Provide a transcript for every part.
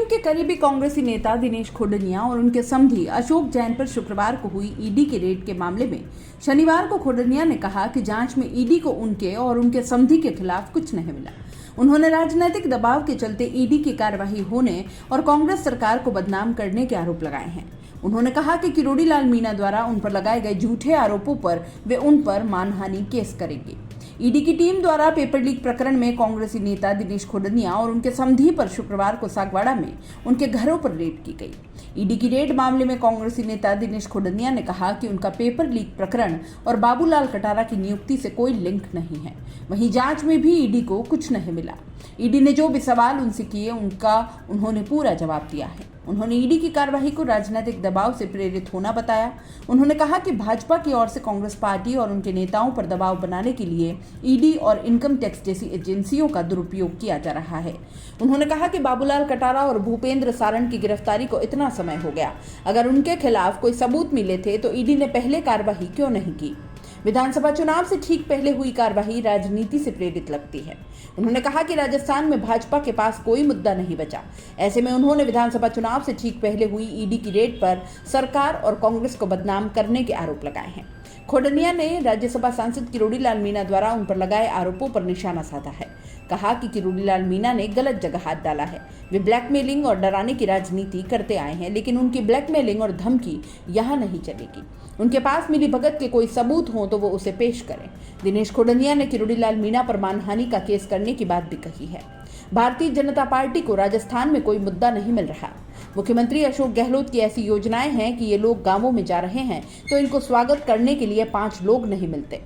के करीबी कांग्रेसी नेता दिनेश खोडनिया और उनके समधी अशोक जैन पर शुक्रवार को हुई ईडी के रेड के मामले में शनिवार को खोडनिया ने कहा कि जांच में ईडी को उनके और उनके समधी के खिलाफ कुछ नहीं मिला। उन्होंने राजनीतिक दबाव के चलते ईडी की कार्रवाई होने और कांग्रेस सरकार को बदनाम करने के आरोप लगाए हैं। उन्होंने कहा कि किरोड़ी लाल मीणा द्वारा उन पर लगाए गए झूठे आरोपों पर वे उन पर मानहानि केस करेंगे। ईडी की टीम द्वारा पेपर लीक प्रकरण में कांग्रेसी नेता दिनेश खोडनिया और उनके समधी पर शुक्रवार को सागवाड़ा में उनके घरों पर रेड की गई। ईडी की रेड मामले में कांग्रेसी नेता दिनेश खोडनिया ने कहा कि उनका पेपर लीक प्रकरण और बाबूलाल कटारा की नियुक्ति से कोई लिंक नहीं है। वहीं जांच में भी ईडी को कुछ नहीं मिला। ईडी ने जो भी सवाल उनसे किए उनका उन्होंने पूरा जवाब दिया है। उन्होंने ईडी की कार्रवाई को राजनीतिक दबाव से प्रेरित होना बताया। उन्होंने कहा कि भाजपा की ओर से कांग्रेस पार्टी और उनके नेताओं पर दबाव बनाने के लिए ईडी और इनकम टैक्स जैसी एजेंसियों का दुरुपयोग किया जा रहा है। उन्होंने कहा कि बाबूलाल कटारा और भूपेंद्र सारण की गिरफ्तारी को इतना समय हो गया, अगर उनके खिलाफ कोई सबूत मिले थे तो ईडी ने पहले कार्रवाई क्यों नहीं की। विधानसभा चुनाव से ठीक पहले हुई कार्रवाई राजनीति से प्रेरित लगती है। उन्होंने कहा कि राजस्थान में भाजपा के पास कोई मुद्दा नहीं बचा। ऐसे में उन्होंने विधानसभा चुनाव से ठीक पहले हुई ईडी की रेड पर सरकार और कांग्रेस को बदनाम करने के आरोप लगाए हैं। खोडनिया ने राज्यसभा सांसद किरोड़ी लाल मीणा द्वारा उन पर लगाए आरोपों पर निशाना साधा है। कहा कि किरोड़ी लाल मीणा ने गलत जगह हाथ डाला है। वे ब्लैकमेलिंग और डराने की राजनीति करते आए हैं, लेकिन उनकी ब्लैकमेलिंग और धमकी यहाँ नहीं चलेगी। उनके पास मिली भगत के कोई सबूत हो तो वो उसे पेश करें। दिनेश खोडनिया ने किरोड़ी लाल मीणा पर मानहानि का केस करने की बात भी कही है। भारतीय जनता पार्टी को राजस्थान में कोई मुद्दा नहीं मिल रहा। मुख्यमंत्री अशोक गहलोत की ऐसी योजनाएं हैं कि ये लोग गांवों में जा रहे हैं तो इनको स्वागत करने के लिए 5 लोग नहीं मिलते।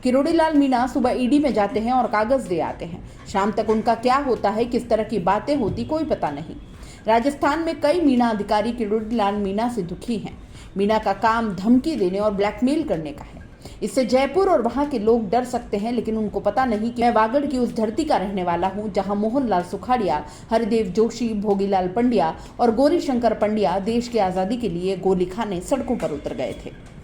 किरोड़ी लाल मीणा सुबह ईडी में जाते हैं और कागज दे आते हैं। शाम तक उनका क्या होता है, किस तरह की बातें होती, कोई पता नहीं। राजस्थान में कई मीणा अधिकारी किरोड़ी लाल मीणा से दुखी हैं। मीणा का काम धमकी देने और ब्लैकमेल करने का है। इससे जयपुर और वहां के लोग डर सकते हैं, लेकिन उनको पता नहीं कि मैं वागड़ की उस धरती का रहने वाला हूं जहां मोहनलाल सुखाड़िया, हरिदेव जोशी, भोगीलाल पंड्या और गौरी शंकर पंड्या देश की आजादी के लिए गोली खाने सड़कों पर उतर गए थे।